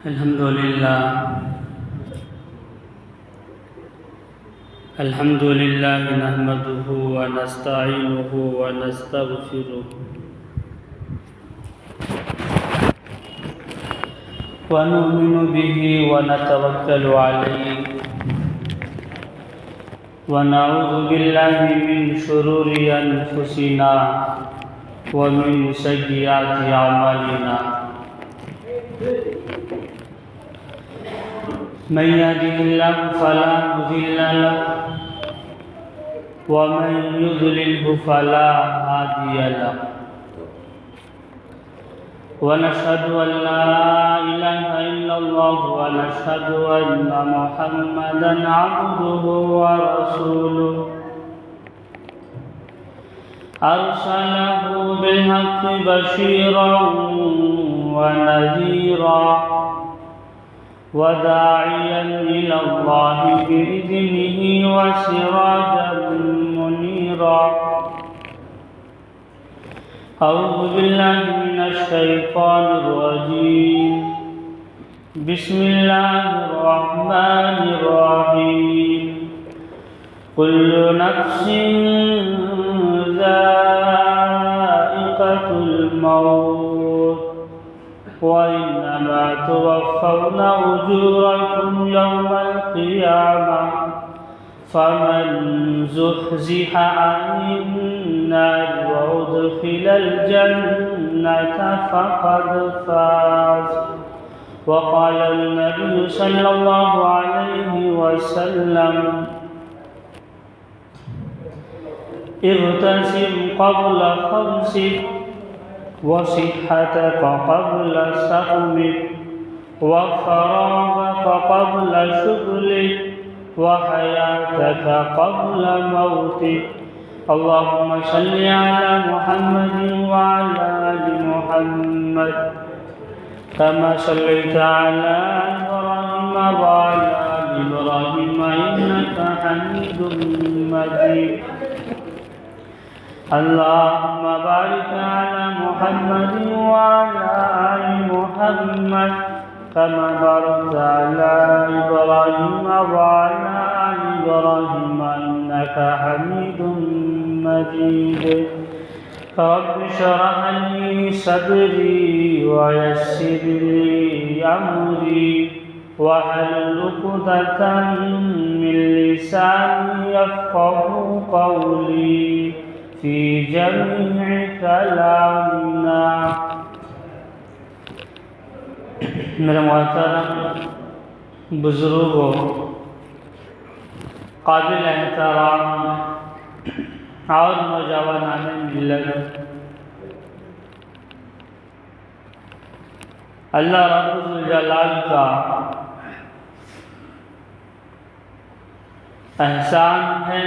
الحمد لله نحمده ونستعينه ونستغفره ونؤمن به ونتوكل عليه ونعوذ بالله من شرور أنفسنا ومن سيئات أعمالنا من يهده الله فلا مضل له ومن يضلله فلا هادي له ونشهد أن لا إله إلا الله ونشهد أن محمدا عبده ورسوله أرسله بالحق بشيرا ونذيرا وداعيا إلى الله بإذنه وسراجا منيرا أعوذ بالله من الشيطان الرجيم بسم الله الرحمن الرحيم كل نفس ذائقة الموت وإنما توفون أجوركم يوم القيامة فمن زحزح عن النار وأدخل الجنة فقد فاز وقال النبي صلى الله عليه وسلم اغتسل قبل خمسك وصحتك قبل سقمك وفراغك قبل شغلك وحياتك قبل موتك اللهم صل على محمد وعلى آل محمد كما صليت على إبراهيم وعلى آل إبراهيم إنك حميد مجيد اللهم بارك على محمد وعلى آل محمد كما باركت على إبراهيم وعلى آل إبراهيم إنك حميد مجيد رب اشرح لي صدري ويسر لي أمري واحلل عقدة من لساني يفقهوا قولي في جميع كلامنا میرے محترم بزرگوں، قابل احترام اور نوجوانان ملت، اللہ رب الجلال کا احسان ہے،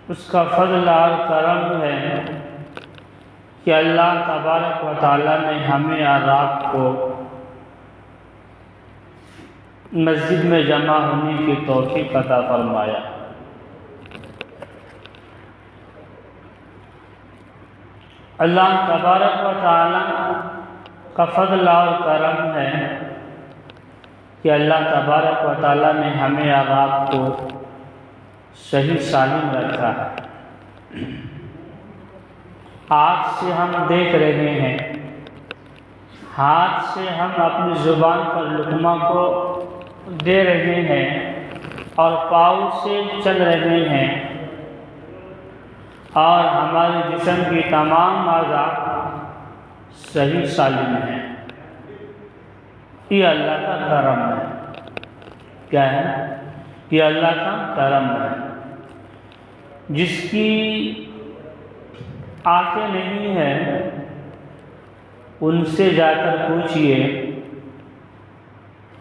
اس کا فضل اور کرم ہے کہ اللہ تبارک و تعالیٰ نے ہمیں اور آپ کو مسجد میں جمع ہونے کی توفیق عطا فرمایا۔ اللہ تبارک و تعالیٰ کا فضل اور کرم ہے کہ اللہ تبارک و تعالیٰ نے ہمیں اور آپ کو صحیح سالم رکھا ہے۔ ہاتھ سے ہم دیکھ رہے ہیں، ہاتھ سے ہم اپنی زبان پر لقمہ کو دے رہے ہیں اور پاؤں سے چل رہے ہیں، اور ہمارے جسم کی تمام اعضاء صحیح سالم ہیں۔ یہ اللہ کا کرم ہے۔ کیا ہے؟ یہ اللہ کا کرم ہے۔ جس کی آنکھیں نہیں ہیں ان سے جا کر پوچھئے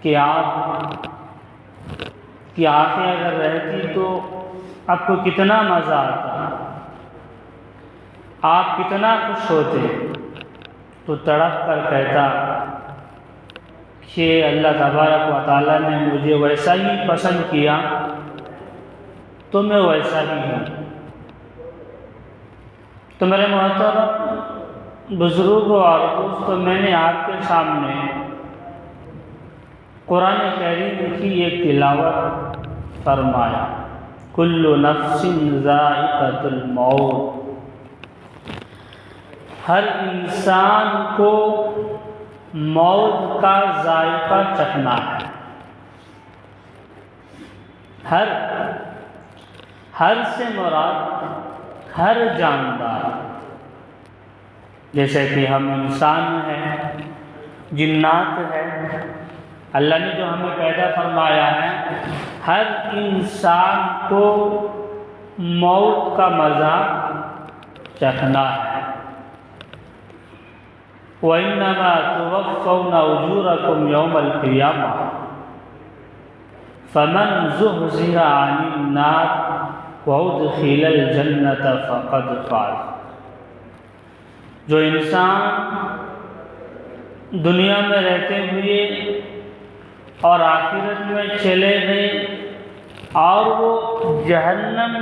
کہ آپ کی آنکھیں اگر رہتی تو آپ کو کتنا مزہ آتا، آپ کتنا خوش ہوتے، تو تڑپ کر کہتا کہ اللہ تبارک و تعالیٰ نے مجھے ویسا ہی پسند کیا تو میں ویسا ہی ہوں۔ تو میرے محترم بزرگوں اور دوستوں، میں نے آپ کے سامنے قرآن کریم کی ایک تلاوت فرمایا، کل نفس ذائقۃ الموت، ہر انسان کو موت کا ذائقہ چکھنا ہے۔ ہر سے مراد ہر جاندار، جیسے کہ ہم انسان ہیں، جنات ہیں، اللہ نے جو ہمیں پیدا فرمایا ہے، ہر انسان کو موت کا مزہ چکھنا ہے۔ وَإِنَّمَا تُوَفَّوْنَ أُجُورَكُمْ يَوْمَ الْقِيَامَةِ فَمَنْ زُحْزِحَ عَنِ النَّارِ وَأُدْخِلَ الْجَنَّةَ فَقَدْ فَازَ۔ جو انسان دنیا میں رہتے ہوئے اور آخرت میں چلے گئے اور وہ جہنم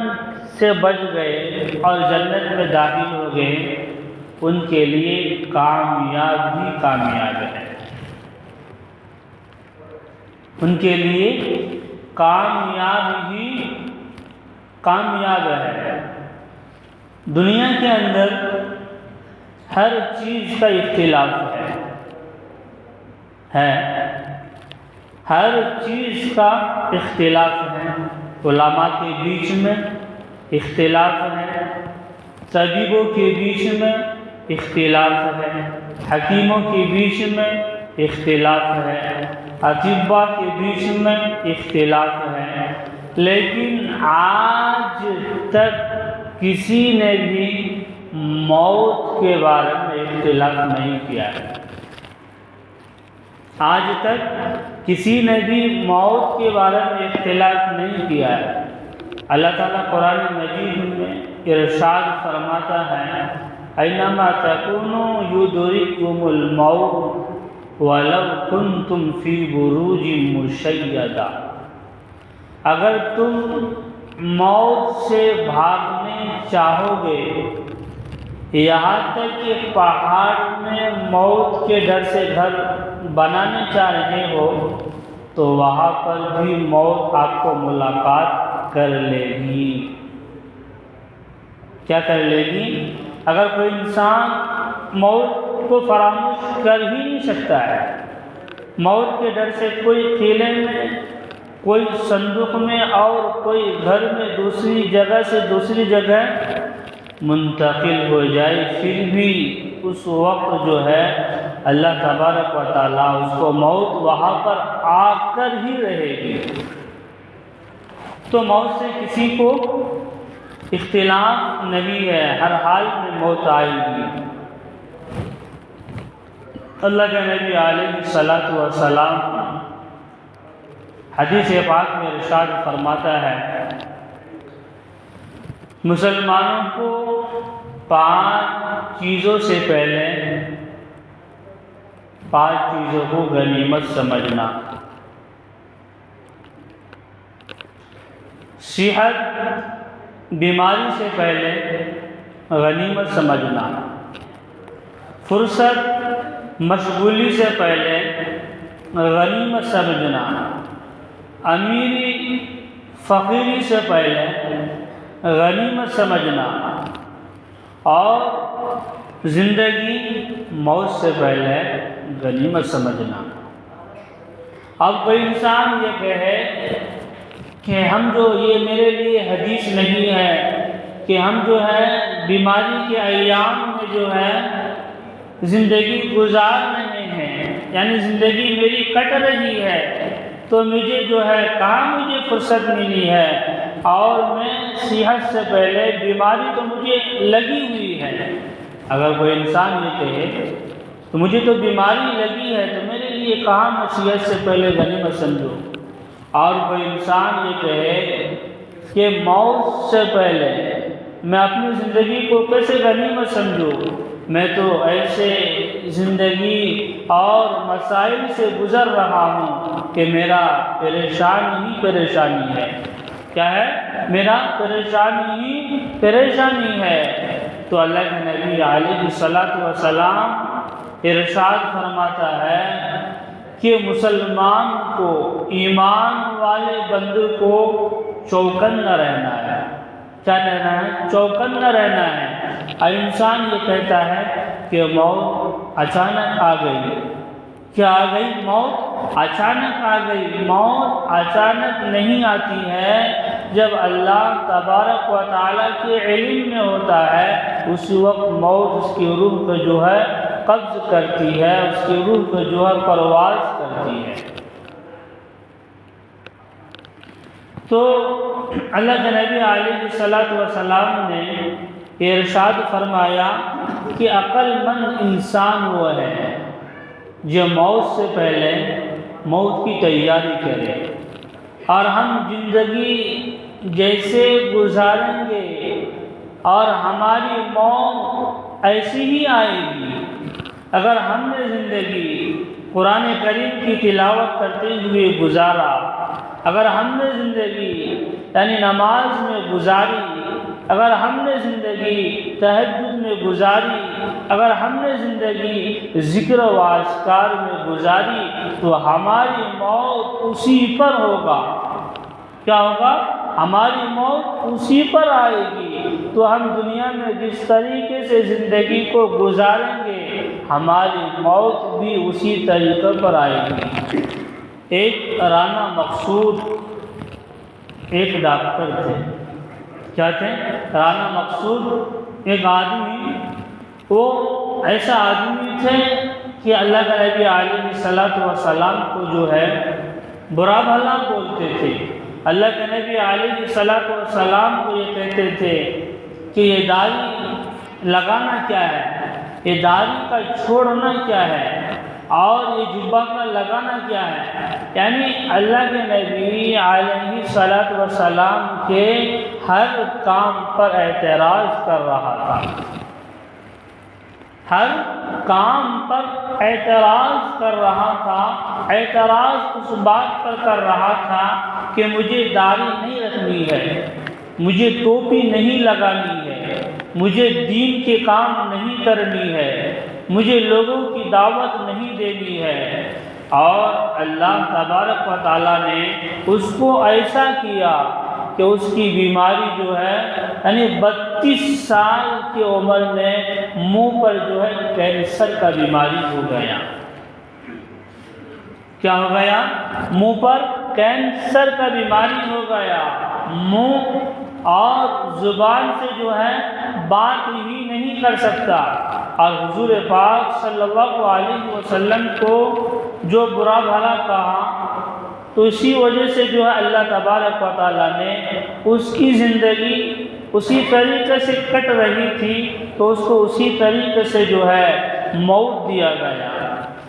سے بچ گئے اور جنت میں داخل ہو گئے، ان کے لیے کامیاب ہی کامیاب ہے، ان کے لیے کامیاب ہی کامیاب ہے۔ دنیا کے اندر ہر چیز کا اختلاف ہے، ہر چیز کا اختلاف ہے۔ علماء کے بیچ میں اختلاف ہے، طبیبوں کے بیچ میں اختلاف ہے، حکیموں کے بیچ میں اختلاف ہے، اطباء کے بیچ میں اختلاف ہے، لیکن آج تک کسی نے بھی موت کے بارے میں اختلاف نہیں کیا ہے۔ آج تک کسی نے بھی موت کے بارے میں اختلاف نہیں کیا ہے۔ اللہ تعالیٰ قرآن مجید میں ارشاد فرماتا ہے، اینما تکونوا یدرککم الموت ولو کنتم فی بروج مشیدہ۔ اگر تم موت سے بھاگنے چاہو گے، یہاں تک کہ پہاڑ میں موت کے ڈر سے گھر بنانے چاہ رہے ہو، تو وہاں پر بھی موت آپ کو ملاقات کر لے گی۔ کیا کر لے گی؟ اگر کوئی انسان موت کو فراموش کر ہی نہیں سکتا ہے، موت کے ڈر سے کوئی قلعے میں، کوئی صندوق میں اور کوئی گھر میں دوسری جگہ سے دوسری جگہ منتقل ہو جائے، پھر بھی اس وقت جو ہے اللہ تبارک و تعالیٰ اس کو موت وہاں پر آ کر ہی رہے گی۔ تو موت سے کسی کو اختلاف نہیں ہے، ہر حال میں موت آئے گی۔ اللہ کے نبی علیہ الصلوۃ والسلام حدیث پاک میں ارشاد فرماتا ہے، مسلمانوں کو 5 چیزوں سے پہلے 5 چیزوں کو غنیمت سمجھنا: صحت، بیماری سے پہلے غنیمت سمجھنا، فرصت، مشغولی سے پہلے غنیمت سمجھنا، امیری فقیری سے پہلے غنیمت سمجھنا، اور زندگی موت سے پہلے غنیمت سمجھنا۔ اب کوئی انسان یہ کہے کہ ہم جو یہ میرے لیے حدیث نہیں ہے کہ ہم جو ہے بیماری کے ایام میں جو ہے زندگی گزار رہے ہیں، یعنی زندگی میری کٹ رہی ہے، تو مجھے جو ہے کہاں مجھے فرصت ملی ہے، اور میں صحت سے پہلے بیماری تو مجھے لگی ہوئی ہے۔ اگر کوئی انسان یہ کہے تو مجھے تو بیماری لگی ہے، تو میرے لیے کہاں میں صحت سے پہلے غنیمت سمجھوں؟ اور کوئی انسان یہ کہے کہ موت سے پہلے میں اپنی زندگی کو کیسے غنیمت سمجھوں، میں تو ایسے زندگی اور مسائل سے گزر رہا ہوں کہ میرا پریشانی ہی پریشانی ہے۔ کیا ہے؟ میرا پریشانی ہی پریشانی ہے۔ تو اللہ کے نبی علیہ الصلوۃ والسلام ارشاد فرماتا ہے کہ مسلمان کو، ایمان والے بندے کو چوکنا رہنا ہے۔ کیا رہنا ہے؟ چوکنا رہنا ہے۔ اور انسان یہ کہتا ہے کہ موت اچانک آ گئی۔ کیا آ گئی؟ موت اچانک آ گئی۔ موت اچانک نہیں آتی ہے، جب اللہ تبارک و تعالیٰ کے علم میں ہوتا ہے اسی وقت موت اس کی روح کو جو ہے قبض کرتی ہے، اس کی روح کو جو ہے پرواز کرتی ہے۔ تو اللہ کے نبی علیہ السلام نے ارشاد فرمایا کہ عقل مند انسان وہ ہے جو موت سے پہلے موت کی تیاری کرے، اور ہم زندگی جیسے گزاریں گے اور ہماری موت ایسی ہی آئے گی۔ اگر ہم نے زندگی قرآن کریم کی تلاوت کرتے ہوئے گزارا، اگر ہم نے زندگی یعنی نماز میں گزاری، اگر ہم نے زندگی تہجد میں گزاری، اگر ہم نے زندگی ذکر و اذکار میں گزاری، تو ہماری موت اسی پر ہوگا۔ کیا ہوگا؟ ہماری موت اسی پر آئے گی۔ تو ہم دنیا میں جس طریقے سے زندگی کو گزاریں گے، ہماری موت بھی اسی طریقے پر آئے گی۔ ایک رانا مقصود ایک ڈاکٹر تھے۔ کیا تھے؟ رانا مقصود ایک آدمی، وہ ایسا آدمی تھے کہ اللہ کے نبی علیہ السلام کو جو ہے برا بھلا بولتے تھے۔ اللہ کے نبی علیہ السلام کو یہ کہتے تھے کہ یہ داڑھی لگانا کیا ہے، یہ داڑھی کا چھوڑنا کیا ہے، اور یہ جبہ کا لگانا کیا ہے۔ یعنی اللہ کے نبی علیہ السلام کے ہر کام پر اعتراض کر رہا تھا، ہر کام پر اعتراض کر رہا تھا۔ اعتراض اس بات پر کر رہا تھا کہ مجھے داڑھی نہیں رکھنی ہے، مجھے ٹوپی نہیں لگانی ہے، مجھے دین کے کام نہیں کرنی ہے، مجھے لوگوں کی دعوت نہیں دینی ہے۔ اور اللہ تبارک و تعالیٰ نے اس کو ایسا کیا کہ اس کی بیماری جو ہے یعنی 32 سال کی عمر میں منہ پر جو ہے کینسر کا بیماری ہو گیا۔ کیا ہو گیا؟ منہ پر کینسر کا بیماری ہو گیا۔ منہ اور زبان سے جو ہے بات ہی نہیں کر سکتا، اور حضور پاک صلی اللہ علیہ وسلم کو جو برا بھلا کہا، تو اسی وجہ سے جو ہے اللہ تبارک و تعالیٰ نے اس کی زندگی اسی طریقے سے کٹ رہی تھی تو اس کو اسی طریقے سے جو ہے موت دیا گیا۔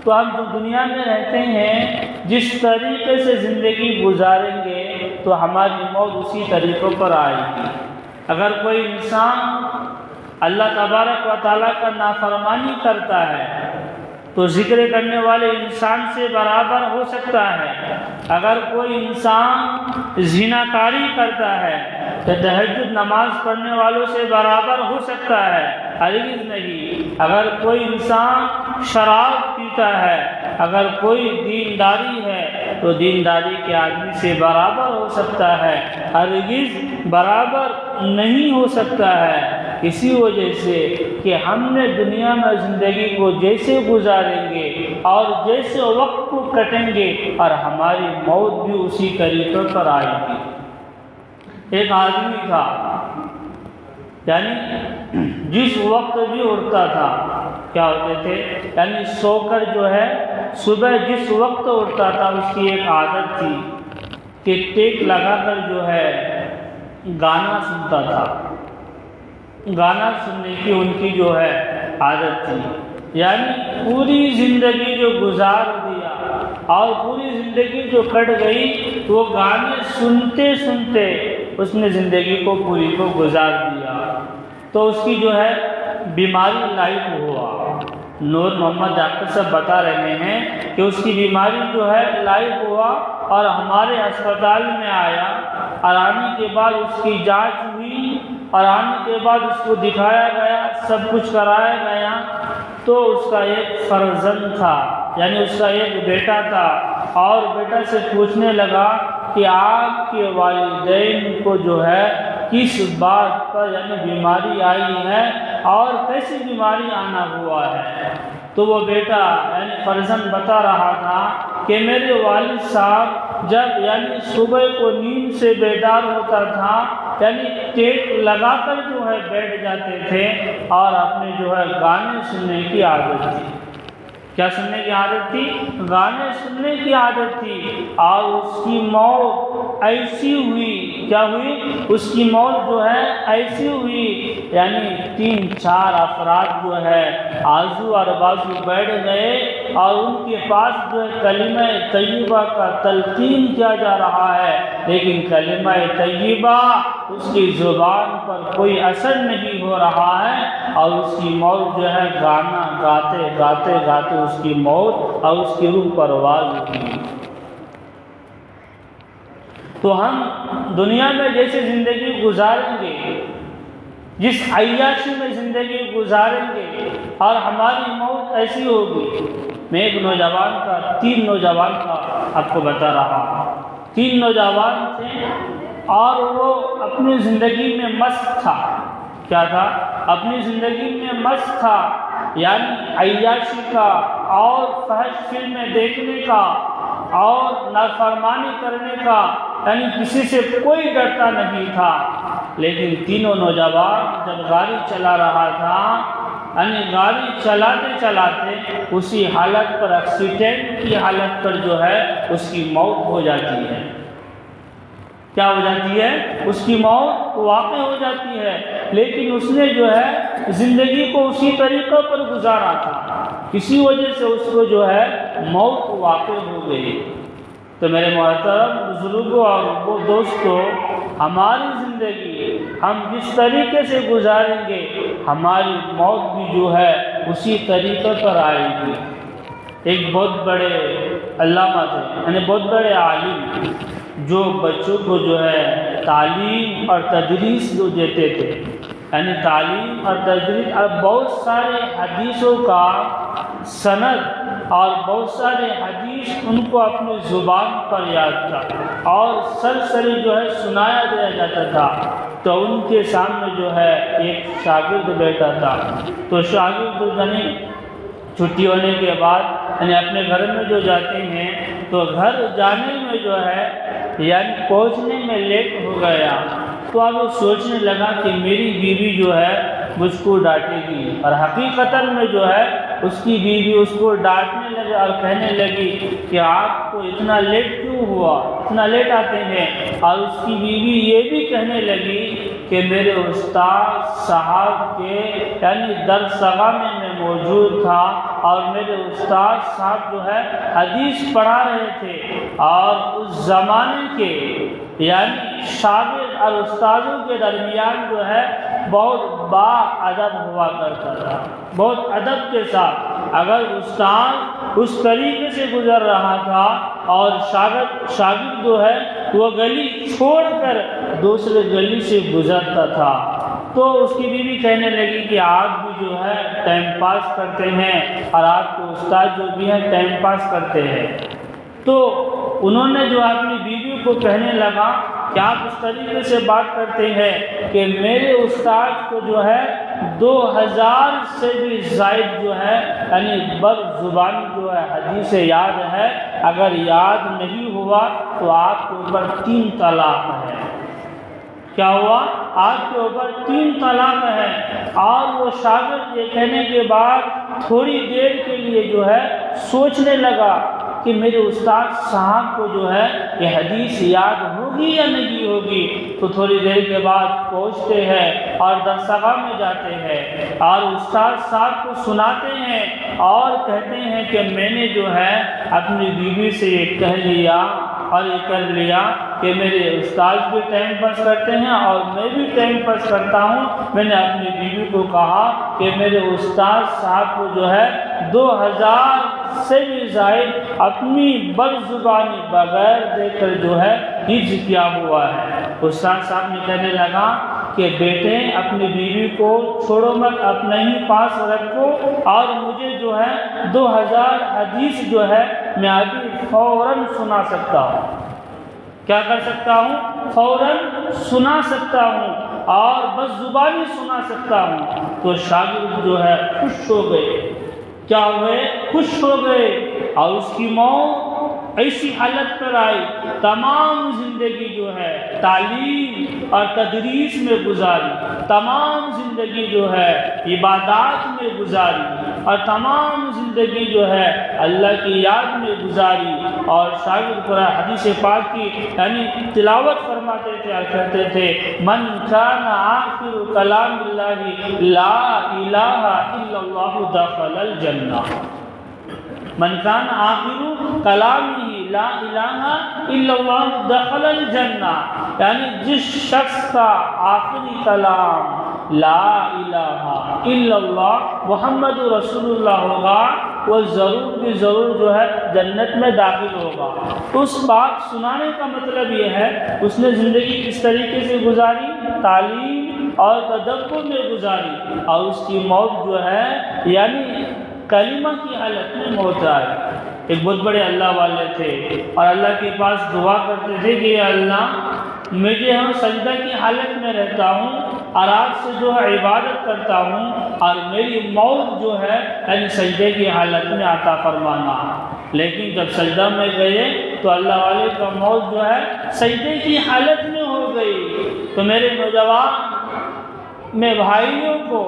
تو ہم جو دنیا میں رہتے ہیں جس طریقے سے زندگی گزاریں گے تو ہماری موت اسی طریقوں پر آئے گی۔ اگر کوئی انسان اللہ تبارک و تعالیٰ کا نافرمانی کرتا ہے تو ذکر کرنے والے انسان سے برابر ہو سکتا ہے۔ اگر کوئی انسان زناکاری کرتا ہے تو تہجد نماز پڑھنے والوں سے برابر ہو سکتا ہے؟ ہرگز نہیں۔ اگر کوئی انسان شراب پیتا ہے، اگر کوئی دینداری ہے تو دینداری کے آدمی سے برابر ہو سکتا ہے؟ ہرگز برابر نہیں ہو سکتا ہے۔ اسی وجہ سے کہ ہم نے دنیا میں زندگی کو جیسے گزاریں گے اور جیسے وقت کو کٹیں گے اور ہماری موت بھی اسی طریقے پر آئے گی۔ ایک آدمی تھا، یعنی جس وقت بھی اٹھتا تھا، کیا ہوتے تھے یعنی سو کر جو ہے صبح جس وقت اٹھتا تھا اس کی ایک عادت تھی کہ ٹیک لگا کر جو ہے گانا سنتا تھا۔ گانا سننے کی ان کی جو ہے عادت تھی، یعنی پوری زندگی جو گزار دیا اور پوری زندگی جو کٹ گئی وہ گانے سنتے سنتے اس نے زندگی کو پوری کو گزار دیا۔ تو اس کی جو ہے بیماری لاحق ہوا۔ نور محمد ڈاکٹر صاحب بتا رہے ہیں کہ اس کی بیماری جو ہے لاحق ہوا اور ہمارے اسپتال میں آیا، اور آنے کے بعد اس کی جانچ ہوئی اور آنے کے بعد اس کو دکھایا گیا، سب کچھ کرایا گیا، تو اس کا ایک فرزند تھا، یعنی اس کا ایک بیٹا تھا، اور بیٹا سے پوچھنے لگا کہ آپ کے والدین کو جو ہے کس بات پر یعنی بیماری آئی ہے اور کیسی بیماری آنا ہوا ہے؟ تو وہ بیٹا یعنی فرزند بتا رہا تھا کہ میرے والد صاحب جب یعنی صبح کو نیند سے بیدار ہوتا تھا یعنی ٹیک لگا کر جو ہے بیٹھ جاتے تھے اور اپنے جو ہے گانے سننے کی عادت تھی۔ کیا سننے کی عادت تھی؟ گانے سننے کی عادت تھی، اور اس کی موت ایسی ہوئی، کیا ہوئی؟ اس کی موت جو ہے ایسی ہوئی یعنی 3-4 افراد جو ہے آزو اور بازو بیٹھ گئے اور ان کے پاس جو ہے کلمہ طیبہ کا تلقین کیا جا رہا ہے، لیکن کلمہ طیبہ اس کی زبان پر کوئی اثر نہیں ہو رہا ہے، اور اس کی موت جو ہے گانا گاتے گاتے گاتے اس کی موت اور اس کی روح پرواز ہوئی۔ تو ہم دنیا میں جیسے زندگی گزاریں گے، جس عیاشی میں زندگی گزاریں گے، اور ہماری موت ایسی ہوگی۔ میں ایک نوجوان کا 3 نوجوان کا آپ کو بتا رہا ہوں۔ 3 نوجوان تھے اور وہ اپنی زندگی میں مست تھا۔ کیا تھا؟ اپنی زندگی میں مست تھا، یعنی عیاشی کا اور فحش فلمیں دیکھنے کا اور نافرمانی کرنے کا، یعنی کسی سے کوئی ڈرتا نہیں تھا۔ لیکن تینوں نوجوان جب گاڑی چلا رہا تھا، یعنی گاڑی چلاتے چلاتے اسی حالت پر، ایکسیڈنٹ کی حالت پر جو ہے اس کی موت ہو جاتی ہے۔ کیا ہو جاتی ہے؟ اس کی موت واقع ہو جاتی ہے، لیکن اس نے جو ہے زندگی کو اسی طریقے پر گزارا تھا، کسی وجہ سے اس کو جو ہے موت واقع ہو گئی۔ تو میرے محترم بزرگوں اور وہ دوستوں، ہماری زندگی ہم جس طریقے سے گزاریں گے ہماری موت بھی جو ہے اسی طریقے پر آئے گی۔ ایک بہت بڑے علامہ تھے، یعنی بہت بڑے عالم، جو بچوں کو جو ہے تعلیم اور تدریس جو دیتے تھے، یعنی تعلیم اور تدریس، اور بہت سارے حدیثوں کا سند اور بہت سارے حدیث ان کو اپنی زبان پر یاد تھا اور سرسری جو ہے سنایا دیا جاتا تھا۔ تو ان کے سامنے جو ہے ایک شاگرد بیٹھا تھا، تو شاگرد یعنی چھٹی ہونے کے بعد یعنی اپنے گھر میں جو جاتے ہیں تو گھر جانے میں جو ہے یعنی پہنچنے میں لیٹ ہو گیا، تو اب وہ سوچنے لگا کہ میری بیوی جو ہے مجھ کو ڈانٹے گی، اور حقیقتاً میں جو ہے اس کی بیوی اس کو ڈانٹنے لگی اور کہنے لگی کہ آپ کو اتنا لیٹ کیوں ہوا، اتنا لیٹ آتے ہیں، اور اس کی بیوی یہ بھی کہنے لگی کہ میرے استاد صاحب کے یعنی درسگاہ میں موجود تھا، اور میرے استاد صاحب جو ہے حدیث پڑھا رہے تھے، اور اس زمانے کے یعنی شاگرد اور استادوں کے درمیان جو ہے بہت با ادب ہوا کرتا تھا، بہت ادب کے ساتھ۔ اگر استاد اس طریقے سے گزر رہا تھا اور شاگرد جو ہے وہ گلی چھوڑ کر دوسرے گلی سے گزرتا تھا، تو اس کی بیوی کہنے لگی کہ آپ بھی جو ہے ٹائم پاس کرتے ہیں اور آپ کے استاد جو بھی ہیں ٹائم پاس کرتے ہیں۔ تو انہوں نے جو اپنی بیوی کو کہنے لگا کہ آپ اس طریقے سے بات کرتے ہیں کہ میرے استاد کو جو ہے 2000 سے بھی زائد جو ہے یعنی بر زبانی جو ہے حدیث یاد ہے، اگر یاد نہیں ہوا تو آپ کے اوپر 3 طلاق ہے۔ کیا ہوا؟ آپ کے اوپر 3 طلاق ہے۔ اور وہ شاگرد یہ کہنے کے بعد تھوڑی دیر کے لیے جو ہے سوچنے لگا کہ میرے استاد صاحب کو جو ہے یہ حدیث یاد ہوگی یا نہیں ہوگی۔ تو تھوڑی دیر کے بعد پہنچتے ہیں اور درسگاہ میں جاتے ہیں اور استاد صاحب کو سناتے ہیں اور کہتے ہیں کہ میں نے جو ہے اپنی بیوی سے یہ کہہ لیا اور یہ کر لیا کہ میرے استاد بھی ٹائم پاس کرتے ہیں اور میں بھی ٹائم پاس کرتا ہوں۔ میں نے اپنی بیوی کو کہا کہ میرے استاد صاحب کو جو ہے 2000 سے بھی زائد اپنی بر زبانی بغیر دیکھ کر جو ہے حفظ کیا ہوا ہے۔ استاد صاحب نے کہنے لگا کہ کہ بیٹے اپنی بیوی کو چھوڑو مت، اپنے ہی پاس رکھو، اور مجھے جو ہے 2000 حدیث جو ہے میں ابھی فوراً سنا سکتا ہوں۔ کیا کر سکتا ہوں؟ فوراً سنا سکتا ہوں، اور بس زبانی سنا سکتا ہوں۔ تو شاگرد جو ہے خوش ہو گئے، کیا ہوئے؟ خوش ہو گئے، اور اس کی موت ایسی حالت پر آئی، تمام زندگی جو ہے تعلیم اور تدریس میں گزاری، تمام زندگی جو ہے عبادات میں گزاری، اور تمام زندگی جو ہے اللہ کی یاد میں گزاری۔ اور شاگرد قرآن حدیث پاک کی یعنی تلاوت فرماتے تھے اور کہتے تھے من کان آخر کلام اللہ لا الہ الا اللہ دخل الجنہ، من کان آخر کلامہ لا الہ الا اللہ دخل الجنہ، یعنی جس شخص کا آخری کلام لا الہ الا اللہ محمد رسول اللہ ہوگا، وہ ضرور بھی ضرور جو ہے جنت میں داخل ہوگا۔ اس بات سنانے کا مطلب یہ ہے اس نے زندگی کس طریقے سے گزاری، تعلیم اور تدبر میں گزاری، اور اس کی موت جو ہے یعنی کلمہ کی حالت میں موت آئی۔ ایک بہت بڑے اللہ والے تھے، اور اللہ کے پاس دعا کرتے تھے کہ یا اللہ مجھے ہم سجدہ کی حالت میں رہتا ہوں اور آپ سے جو ہے عبادت کرتا ہوں، اور میری موت جو ہے یعنی سجدے کی حالت میں عطا فرمانا۔ لیکن جب سجدہ میں گئے تو اللہ والے کا موت جو ہے سجدے کی حالت میں ہو گئی۔ تو میرے نوجوان میں بھائیوں کو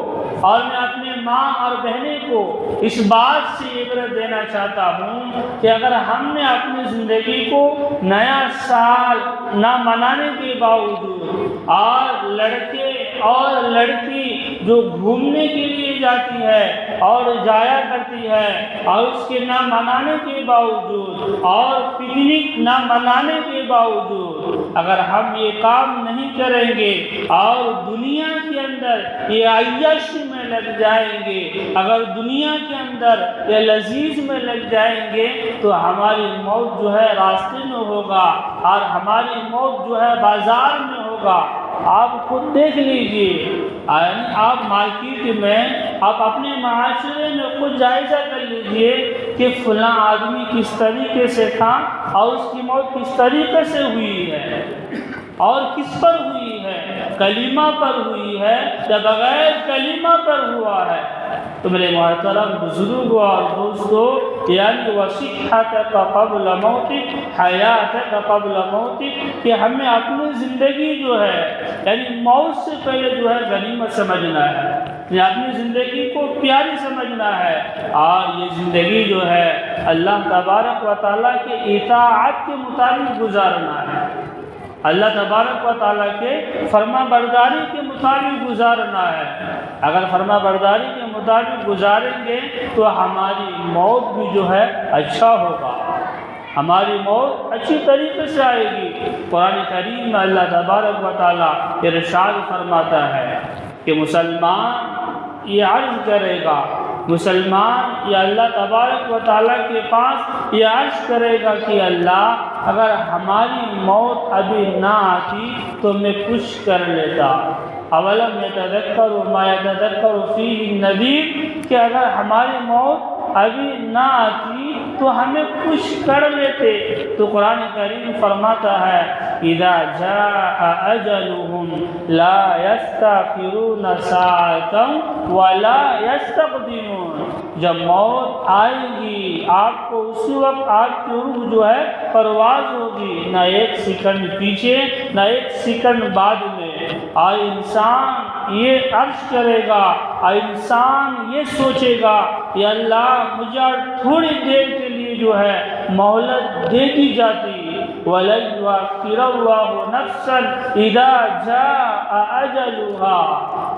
اور میں اپنے ماں اور بہنیں کو اس بات سے عبرت دینا چاہتا ہوں کہ اگر ہم نے اپنی زندگی کو نیا سال نہ منانے کے باوجود، اور لڑکے اور لڑکی جو گھومنے کے لیے جاتی ہے اور جایا کرتی ہے، اور اس کے نہ منانے کے باوجود اور پکنک نہ منانے کے باوجود اگر ہم یہ کام نہیں کریں گے اور دنیا کے اندر یہ عیاشی میں لگ جائیں گے، اگر دنیا کے اندر یہ لذیذ میں لگ جائیں گے، تو ہماری موت جو ہے راستے میں ہوگا، اور ہماری موت جو ہے بازار میں ہوگا۔ آپ خود دیکھ لیجئے، آپ مارکیٹ میں، آپ اپنے معاشرے میں خود جائزہ کر لیجئے کہ فلاں آدمی کس طریقے سے تھا اور اس کی موت کس طریقے سے ہوئی ہے، اور کس پر ہوئی ہے، کلمہ پر ہوئی ہے یا بغیر کلمہ پر ہوا ہے۔ تو میرے محترم بزرگوں اور دوستوں، یعنی وصحتک قبل موتک، حیاتک قبل موتک، کہ ہمیں اپنی زندگی جو ہے یعنی موت سے پہلے جو ہے غنیمت سمجھنا ہے، یعنی اپنی زندگی کو پیاری سمجھنا ہے، اور یہ زندگی جو ہے اللہ تبارک و تعالیٰ کے اطاعت کے مطابق گزارنا ہے، اللہ تبارک و تعالیٰ کے فرما برداری کے مطابق گزارنا ہے۔ اگر فرما برداری کے مطابق گزاریں گے تو ہماری موت بھی جو ہے اچھا ہوگا، ہماری موت اچھی طریقے سے آئے گی۔ قرآن کریم میں اللہ تبارک و تعالیٰ ارشاد فرماتا ہے کہ مسلمان یہ عرض کرے گا، مسلمان یہ اللہ تبارک و تعالیٰ کے پاس یہ عرض کرے گا کہ اللہ اگر ہماری موت ابھی نہ آتی تو میں کچھ کر لیتا۔ اولم یتذکر ما یتذکر فیہ النذیر، کہ اگر ہماری موت ابھی نہ آتی تو ہمیں کچھ کر لیتے۔ تو قرآن کریم فرماتا ہے اذا جاء اجلهم لا يستأخرون ساعة ولا يستقدمون، جب موت آئے گی آپ کو اسی وقت آپ کی روح جو ہے پرواز ہوگی، نہ ایک سیکنڈ پیچھے نہ ایک سیکنڈ بعد میں۔ اور انسان یہ عرض کرے گا اور انسان یہ سوچے گا کہ اللہ مجھے تھوڑی دیر کے لیے جو ہے مہلت دے دی جاتی، وَلَن يُؤَخِّرَ اللَّهُ نَفْسًا إِذَا جَاءَ أَجَلُهَا،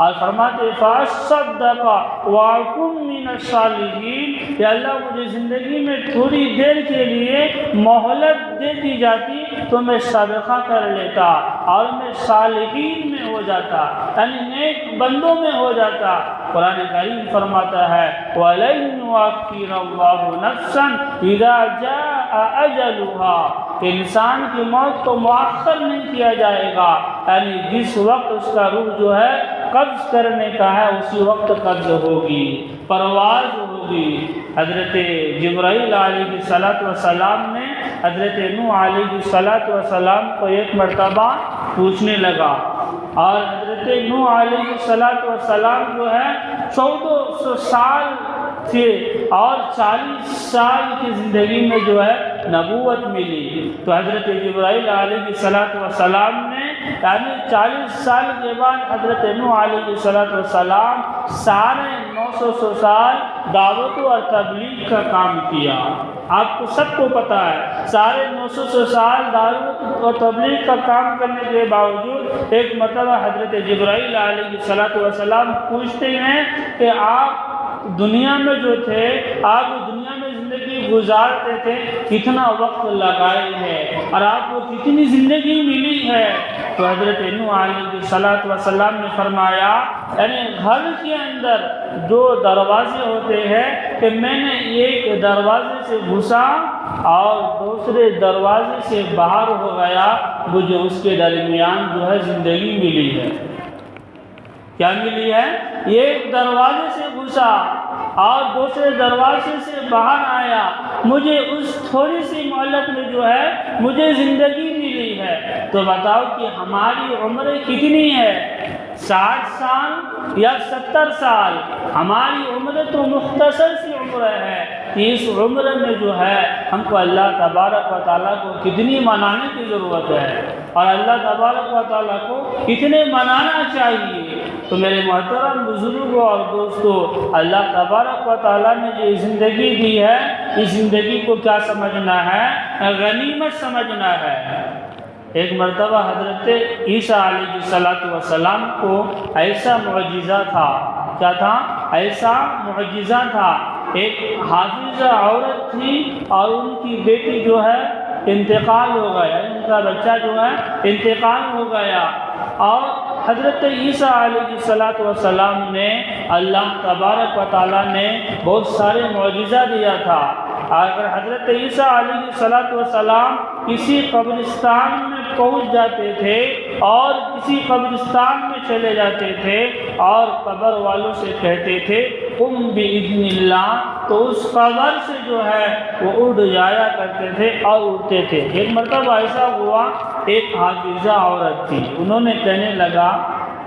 اور فرماتے فَأَصَّدَّقَ وَأَكُن مِّنَ الصَّالِحِينَ، کہ اللہ مجھے زندگی میں تھوڑی دیر کے لیے مہلت دے دی جاتی تو میں صدقہ کر لیتا اور میں صالحین میں ہو جاتا، یعنی نیک بندوں میں ہو جاتا۔ قرآن کریم فرماتا ہے وَلَن يُؤَخِّرَ اللَّهُ نَفْسًا إِذَا جَاءَ أَجَلُهَا، کہ انسان کی موت کو مؤخر نہیں کیا جائے گا، یعنی جس وقت اس کا روح جو ہے قبض کرنے کا ہے اسی وقت قبض ہوگی، پرواز ہوگی۔ حضرت جبرائیل علیہ السلام نے حضرت نوح علیہ السلام کو ایک مرتبہ پوچھنے لگا، اور حضرت نوح علیہ السلام جو ہے 1400 سال تھے اور 40 سال کی زندگی میں جو ہے نبوت ملی۔ تو حضرت جبرائیل علیہ السلام نے یعنی 40 سال کے بعد حضرت نوح علیہ السلام سارے 900 سال دعوت اور تبلیغ کا کام کیا۔ آپ کو سب کو پتہ ہے سارے 900 سال دعوت اور تبلیغ کا کام کرنے کے باوجود ایک مرتبہ حضرت جبرائیل علیہ السلام پوچھتے ہیں کہ آپ دنیا میں جو تھے، آپ دنیا میں زندگی گزارتے تھے، کتنا وقت لگائے ہیں اور آپ کو کتنی زندگی ملی ہے؟ تو حضرت نوح علیہ السلام نے فرمایا یعنی گھر کے اندر 2 دروازے ہوتے ہیں کہ میں نے ایک دروازے سے گھسا اور دوسرے دروازے سے باہر ہو گیا، مجھے اس کے درمیان جو ہے زندگی ملی ہے۔ کیا ملی ہے؟ ایک دروازے سے گھسا اور دوسرے دروازے سے باہر آیا، مجھے اس تھوڑی سی مہلت میں جو ہے مجھے زندگی ملی ہے۔ تو بتاؤ کہ ہماری عمر کتنی ہے؟ 60 سال یا 70 سال؟ ہماری عمر تو مختصر سی عمر ہے کہ اس عمر میں جو ہے ہم کو اللہ تبارک و تعالیٰ کو کتنی منانے کی ضرورت ہے اور اللہ تبارک و تعالیٰ کو کتنے منانا چاہیے۔ تو میرے محترم بزرگوں اور دوستوں، اللہ تبارک و تعالیٰ نے جو زندگی دی ہے اس زندگی کو کیا سمجھنا ہے؟ غنیمت سمجھنا ہے۔ ایک مرتبہ حضرت عیسیٰ علیہ السلام کو ایسا معجزہ تھا، کیا تھا؟ ایسا معجزہ تھا، ایک حافظہ عورت تھی اور ان کی بیٹی جو ہے انتقال ہو گیا، ان کا بچہ جو ہے انتقال ہو گیا، اور حضرت عیسیٰ علیہ السلام نے اللہ تبارک و تعالیٰ نے بہت سارے معجزہ دیا تھا۔ اگر حضرت عیسیٰ علیہ السلام کسی قبرستان میں پہنچ جاتے تھے اور کسی قبرستان میں چلے جاتے تھے اور قبر والوں سے کہتے تھے قم بإذن اللہ، تو اس قبر سے جو ہے وہ اڑ جایا کرتے تھے اور اڑتے تھے۔ ایک مرتبہ ایسا ہوا، ایک حافظہ عورت تھی، انہوں نے کہنے لگا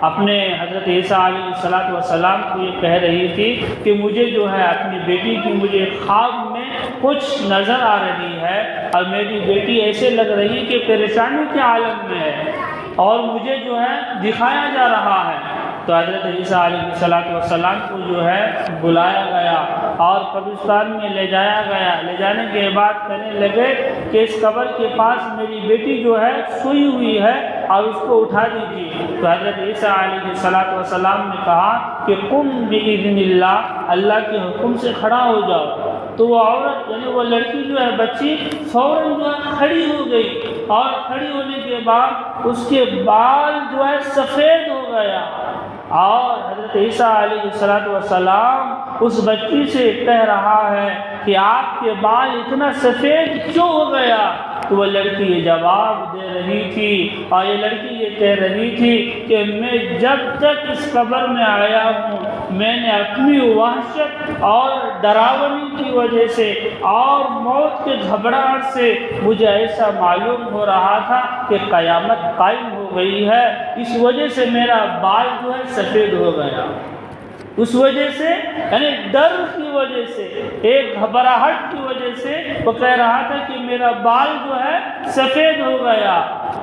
اپنے حضرت عیسیٰ علیہ السلام کو یہ کہہ رہی تھی کہ مجھے جو ہے اپنی بیٹی کی مجھے خواب میں کچھ نظر آ رہی ہے اور میری بیٹی ایسے لگ رہی کہ پریشانی کے عالم میں ہے اور مجھے جو ہے دکھایا جا رہا ہے۔ تو حضرت عیسیٰ علیہ السلام کو جو ہے بلایا گیا اور قبرستان میں لے جایا گیا۔ لے جانے کے بعد کہنے لگے کہ اس قبر کے پاس میری بیٹی جو ہے سوئی ہوئی ہے اور اس کو اٹھا دیجیے۔ تو حضرت عیسیٰ علیہ السلام نے کہا کہ قم بإذن اللہ، اللہ کے حکم سے کھڑا ہو جاؤ۔ تو وہ عورت یعنی وہ لڑکی جو ہے بچی فوراً جو ہے کھڑی ہو گئی اور کھڑی ہونے کے بعد اس کے بال جو ہے سفید ہو گیا، اور حضرت عیسیٰ علیہ السلام اس بچی سے کہہ رہا ہے کہ آپ کے بال اتنا سفید کیوں ہو گیا؟ تو وہ لڑکی یہ جواب دے رہی تھی اور یہ لڑکی یہ کہہ رہی تھی کہ میں جب تک اس قبر میں آیا ہوں میں نے اپنی وحشت اور ڈراونی کی وجہ سے اور موت کے گھبراہٹ سے مجھے ایسا معلوم ہو رہا تھا کہ قیامت قائم ہو گئی ہے، اس وجہ سے میرا بال جو ہے سفید ہو گیا۔ اس وجہ سے یعنی ڈر کی وجہ سے، ایک گھبراہٹ کی وجہ سے وہ کہہ رہا تھا کہ میرا بال جو ہے سفید ہو گیا۔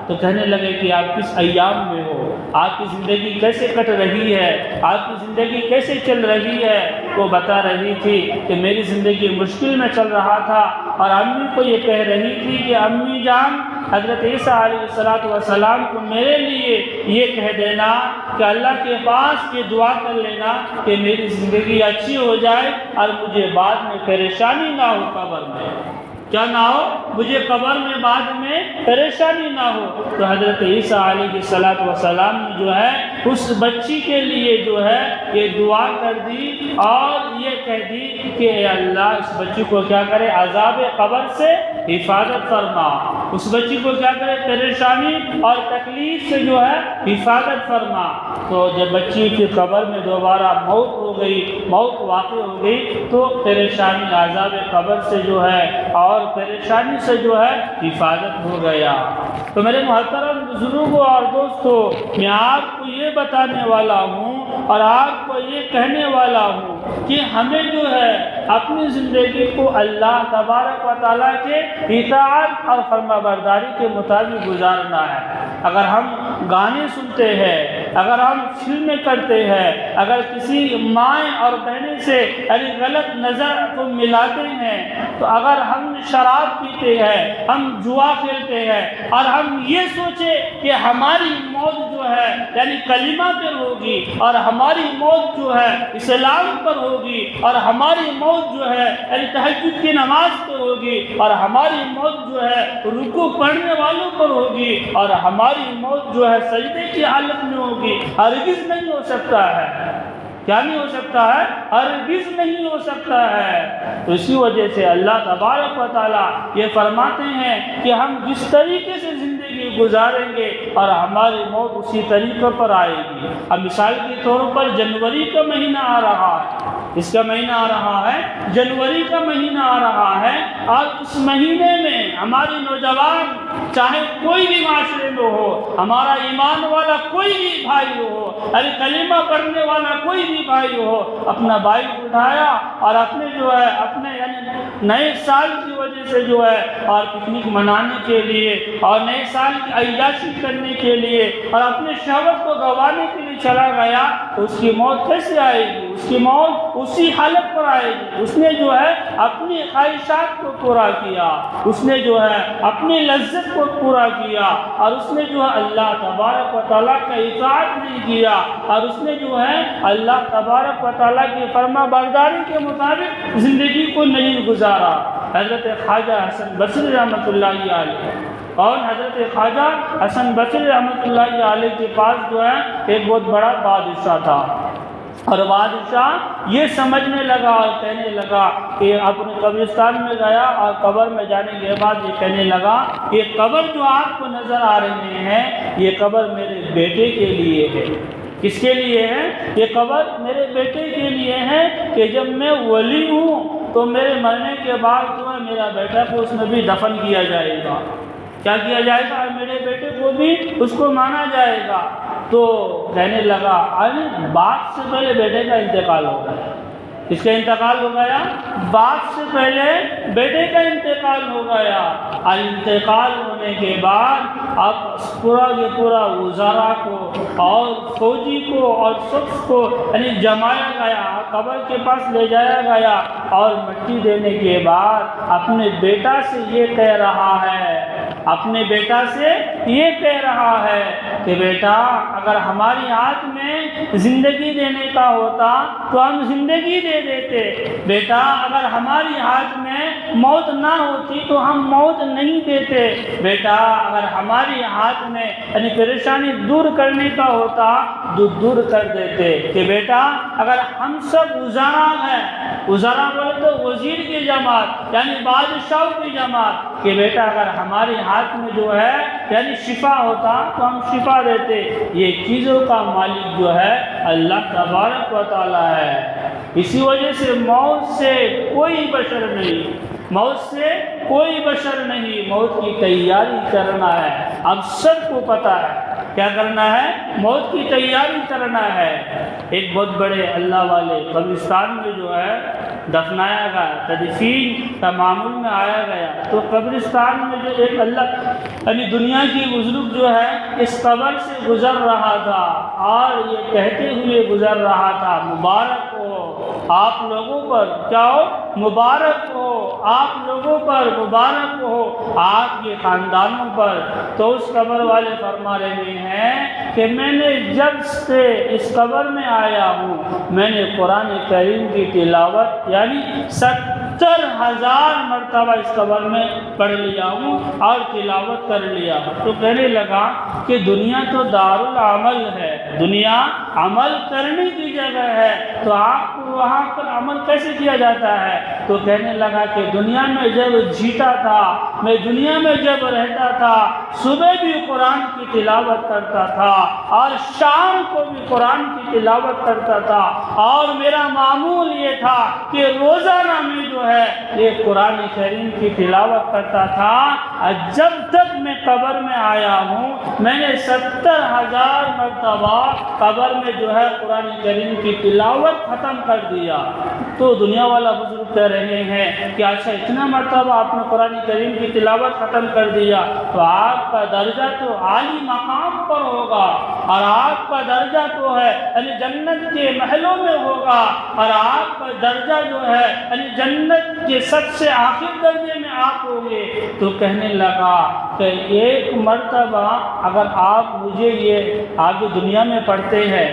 تو کہنے لگے کہ آپ کس ایام میں ہو، آپ کی زندگی کیسے کٹ رہی ہے، آپ کی زندگی کیسے چل رہی ہے؟ وہ بتا رہی تھی کہ میری زندگی مشکل میں چل رہا تھا، اور امی کو یہ کہہ رہی تھی کہ امی جان حضرت عیسیٰ علیہ السلام کو میرے لیے یہ کہہ دینا کہ اللہ کے پاس یہ دعا کر لینا کہ میری زندگی اچھی ہو جائے اور مجھے بعد میں پریشانی نہ ہو، قبر میں کیا نہ ہو، مجھے قبر میں بعد میں پریشانی نہ ہو۔ تو حضرت عیسیٰ علیہ السلام نے جو ہے اس بچی کے لیے جو ہے یہ دعا کر دی اور یہ کہہ دی کہ اے اللہ اس بچی کو کیا کرے، عذاب قبر سے حفاظت فرما، اس بچی کو کیا کرے، پریشانی اور تکلیف سے جو ہے حفاظت فرما۔ تو جب بچی کی قبر میں دوبارہ موت ہو گئی، موت واقع ہو گئی، تو پریشانی عذاب قبر سے جو ہے اور پریشانی سے جو ہے حفاظت ہو گیا۔ تو میرے محترم بزرگوں اور دوستوں، میں آپ کو یہ بتانے والا ہوں اور آپ کو یہ کہنے والا ہوں کہ ہمیں جو ہے اپنی زندگی کو اللہ تبارک و تعالیٰ کے اطاعت اور فرما برداری کے مطابق گزارنا ہے۔ اگر ہم گانے سنتے ہیں، اگر ہم فلمیں کرتے ہیں، اگر کسی مائیں اور بہنیں سے غلط نظر کو ملاتے ہیں، تو اگر ہم شراب پیتے ہیں، ہم جوا کھیلتے ہیں اور ہم یہ سوچے کہ ہماری موت جو ہے یعنی کلمہ پر ہوگی اور ہماری موت جو ہے اسلام پر ہوگی اور ہماری موت جو ہے یعنی تہجد کی نماز پر ہوگی اور ہماری موت جو ہے رکوع پڑھنے والوں پر ہوگی اور ہماری موت جو ہے سجدے کی حالت میں ہوگی، ہرگز نہیں ہو سکتا ہے۔ کیا نہیں ہو سکتا ہے؟ ہرگز نہیں ہو سکتا ہے۔ تو اسی وجہ سے اللہ تبارک و تعالیٰ یہ فرماتے ہیں کہ ہم جس طریقے سے زندگی گزاریں گے اور ہماری موت اسی طریقے پر آئے گی۔ اب مثال کے طور پر جنوری کا مہینہ آ رہا ہے، اس کا مہینہ آ رہا ہے، جنوری کا مہینہ آ رہا ہے، اور اس مہینے میں ہمارے نوجوان چاہے کوئی بھی معاشرے میں ہو، ہمارا ایمان والا کوئی بھی بھائی ہو، کلمہ پڑھنے والا کوئی بھی بھائی ہو، اپنا بائک اٹھایا اور اپنے جو ہے اپنے یعنی نئے سال کی وجہ سے جو ہے اور پکنک منانے کے لیے اور نئے سال کی عیاشی کرنے کے لیے اور اپنے شہوت کو گنوانے کے لیے چلا گیا، تو اس کی موت کیسے آئے گی؟ اس کی موت اسی حالت پر آئے گی۔ اس نے جو ہے اپنی خواہشات کو پورا کیا، اس نے جو ہے اپنی لذت کو پورا کیا، اور اس نے جو ہے اللہ تبارک و تعالیٰ کا اطاعت نہیں کیا، اور اس نے جو ہے اللہ تبارک و تعالیٰ کی فرما برداری کے مطابق زندگی کو نہیں گزارا۔ حضرت خواجہ حسن بصری رحمۃ اللہ علیہ، اور حضرت خواجہ حسن بصری رحمۃ اللہ علیہ کے پاس جو ہے ایک بہت بڑا بادشاہ تھا، اور بادشاہ یہ سمجھنے لگا اور کہنے لگا کہ اپنے قبرستان میں گیا اور قبر میں جانے کے بعد یہ کہنے لگا کہ یہ قبر جو آپ کو نظر آ رہے ہیں، یہ قبر میرے بیٹے کے لیے ہے۔ کس کے لیے ہے؟ یہ قبر میرے بیٹے کے لیے ہے کہ جب میں ولی ہوں تو میرے مرنے کے بعد جو ہے میرا بیٹا کو اس میں بھی دفن کیا جائے گا۔ کیا کیا جائے گا؟ میرے بیٹے کو بھی اس کو مانا جائے گا۔ تو کہنے لگا ارے باپ سے پہلے بیٹے کا انتقال ہو گیا۔ اس کا انتقال ہو گیا، باپ سے پہلے بیٹے کا انتقال ہو گیا، اور انتقال ہونے کے بعد اب پورا وزراء کو اور فوجی کو اور شخص کو یعنی جمایا گیا، قبر کے پاس لے جایا گیا، اور مٹی دینے کے بعد اپنے بیٹا سے یہ کہہ رہا ہے، اپنے بیٹا سے یہ کہہ رہا ہے کہ بیٹا اگر ہماری ہاتھ میں زندگی دینے کا ہوتا تو ہم زندگی دے دیتے، بیٹا اگر ہماری ہاتھ میں موت نہ ہوتی تو ہم موت نہیں دیتے، بیٹا اگر ہماری ہاتھ میں یعنی پریشانی دور کرنے کا ہوتا تو دور کر دیتے، کہ بیٹا اگر ہم سب وزراء ہیں، وزراء بولے تو وزیر کی جماعت یعنی بادشاہوں کی جماعت، کہ بیٹا اگر ہمارے ہاتھ میں جو ہے یعنی شفا ہوتا تو ہم شفا دیتے۔ یہ چیزوں کا مالک جو ہے اللہ تبارک و تعالیٰ ہے۔ اسی وجہ سے موت سے کوئی بشر نہیں، موت سے کوئی بشر نہیں، موت کی تیاری کرنا ہے۔ اب سب کو پتہ ہے کیا کرنا ہے، موت کی تیاری کرنا ہے۔ ایک بہت بڑے اللہ والے قبرستان میں جو ہے دفنایا گیا، تدفین کا معمول میں آیا گیا، تو قبرستان میں جو ایک اللہ یعنی دنیا کی بزرگ جو ہے اس قبر سے گزر رہا تھا اور یہ کہتے ہوئے گزر رہا تھا مبارک ہو آپ لوگوں پر، کیا ہو؟ مبارک ہو آپ لوگوں پر، مبارک ہو آپ کے خاندانوں پر۔ تو اس قبر والے فرما رہے ہیں کہ میں نے جب سے اس قبر میں آیا ہوں میں نے قرآن کریم کی تلاوت یعنی 70,000 مرتبہ اس قبر میں پڑھ لیا ہوں اور تلاوت کر لیا ہوں۔ تو کہنے لگا کہ دنیا تو دارالعمل ہے، دنیا عمل کرنے کی جگہ ہے، تو آپ کو وہاں پر عمل کیسے کیا جاتا ہے؟ تو کہنے لگا کہ دنیا میں جب جیتا تھا، میں دنیا میں جب رہتا تھا، صبح بھی قرآن کی تلاوت کرتا تھا اور شام کو بھی قرآن کی تلاوت کرتا تھا، اور میرا معمول یہ تھا کہ روزانہ میں جو ہے یہ قرآن کریم کی تلاوت کرتا تھا۔ جب تک میں قبر میں آیا ہوں میں نے 70,000 مرتبہ قبر میں جو ہے قرآن کریم کی تلاوت ختم کر دیا۔ تو دنیا والا بزرگ کہہ رہے ہیں کہ اچھا اتنا مرتبہ آپ نے قرآن کریم کی تلاوت ختم کر دیا تو آپ کا درجہ تو عالی مقام پر ہوگا، اور آپ کا درجہ تو ہے یعنی جنت کے محلوں میں ہوگا، اور آپ کا درجہ جو ہے یعنی جنت کے سب سے آخر درجے میں آپ ہوں گے۔ تو کہنے لگا کہ ایک مرتبہ اگر آپ مجھے یہ آپ جو دنیا میں پڑھتے ہیں،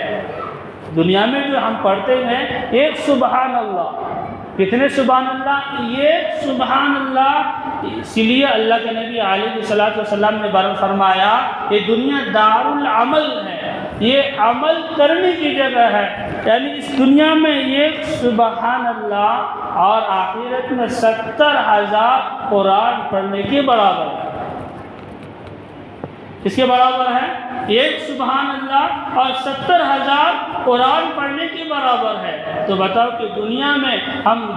دنیا میں جو ہم پڑھتے ہیں ایک سبحان اللہ، کتنے سبحان اللہ؟ ایک سبحان اللہ۔ اسی لیے اللہ کے نبی علیہ الصلوۃ والسلام نے بیان فرمایا یہ دنیا دارالعمل ہے، یہ عمل کرنے کی جگہ ہے، یعنی اس دنیا میں ایک سبحان اللہ اور آخرت میں 70,000 قرآن پڑھنے کے برابر ہے۔ اس کے برابر ہے ایک سبحان اللہ اور 70,000 قرآن پڑھنے کے برابر ہے۔ تو بتاؤ کہ دنیا میں ہم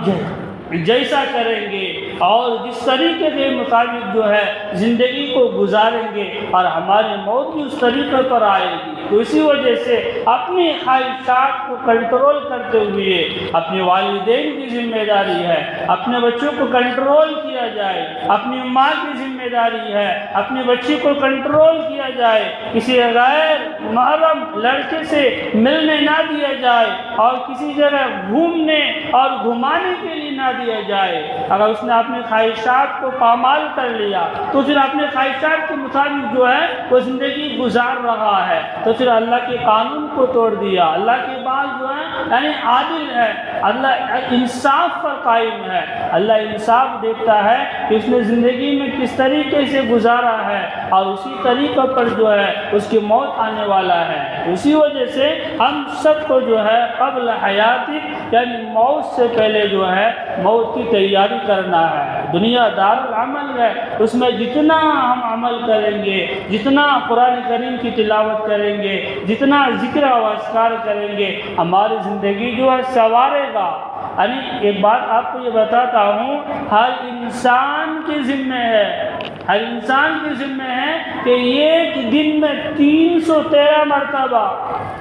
جیسا کریں گے اور جس طریقے کے مطابق جو ہے زندگی کو گزاریں گے اور ہماری موت بھی اس طریقے پر آئے گی، تو اسی وجہ سے اپنی خواہشات کو کنٹرول کرتے ہوئے اپنے والدین کی ذمہ داری ہے، اپنے بچوں کو کنٹرول کیا جائے، اپنی ماں کی ذمہ داری ہے اپنے بچی کو کنٹرول کیا جائے، کسی غیر محرم لڑکے سے ملنے نہ دیا جائے اور کسی جگہ گھومنے اور گھمانے کے لیے نہ دیا جائے۔ اگر اس نے اپنی خواہشات کو پامال کر لیا تو پھر اپنے خواہشات کے مطابق جو ہے وہ زندگی گزار رہا ہے، تو پھر اللہ کے قانون کو توڑ دیا۔ اللہ کے بعد جو ہے یعنی عادل ہے، اللہ انصاف پر قائم ہے، اللہ انصاف دیکھتا ہے کہ اس نے زندگی میں کس طریقے سے گزارا ہے اور اسی طریقے پر جو ہے اس کی موت آنے والا ہے۔ اسی وجہ سے ہم سب کو جو ہے قبل حیاتی یعنی موت سے پہلے جو ہے موت کی تیاری کرنا ہے۔ دنیا دارالعمل ہے، اس میں جتنا ہم عمل کریں گے، جتنا قرآن کریم کی تلاوت کریں گے، جتنا ذکر و اذکار کریں گے، ہماری زندگی جو ہے سنوارے گا۔ یعنی ایک بات آپ کو یہ بتاتا ہوں، ہر انسان کے ذمہ ہے، ہر انسان کے ذمہ ہے کہ ایک دن میں 313 مرتبہ،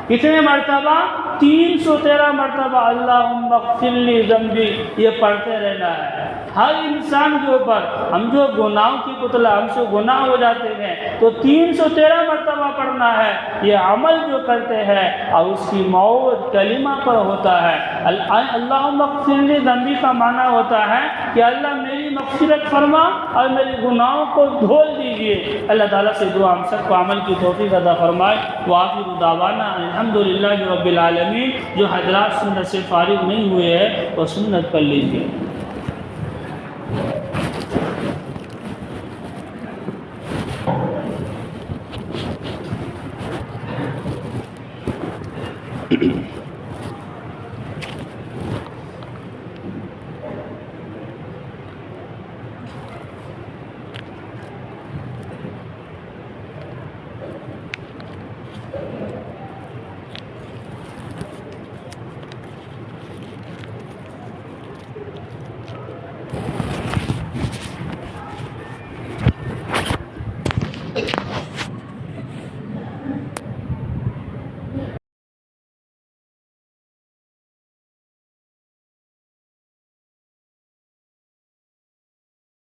کتنے مرتبہ؟ 313 مرتبہ اللہم اغفر لی ذنبی یہ پڑھتے رہنا ہے۔ ہر انسان کے اوپر، ہم جو گناہوں کی پتلا ہم سے گناہ ہو جاتے ہیں تو 313 مرتبہ پڑھنا ہے۔ یہ عمل جو کرتے ہیں اور اس کی موت کلمہ پر ہوتا ہے۔ اللہم اغفر لی ذنبی کا معنی ہوتا ہے کہ اللہ میری مغفرت فرما اور میرے گناہوں کو دھول دیجئے۔ اللہ تعالیٰ سے دعا ہم سب کو عمل کی توفیق عطا فرمائے۔ وآخر دعوانا الحمدللہ رب العالمین۔ جو حضرات سنت سے فارغ نہیں ہوئے ہیں وہ سنت پڑھ لیجیے۔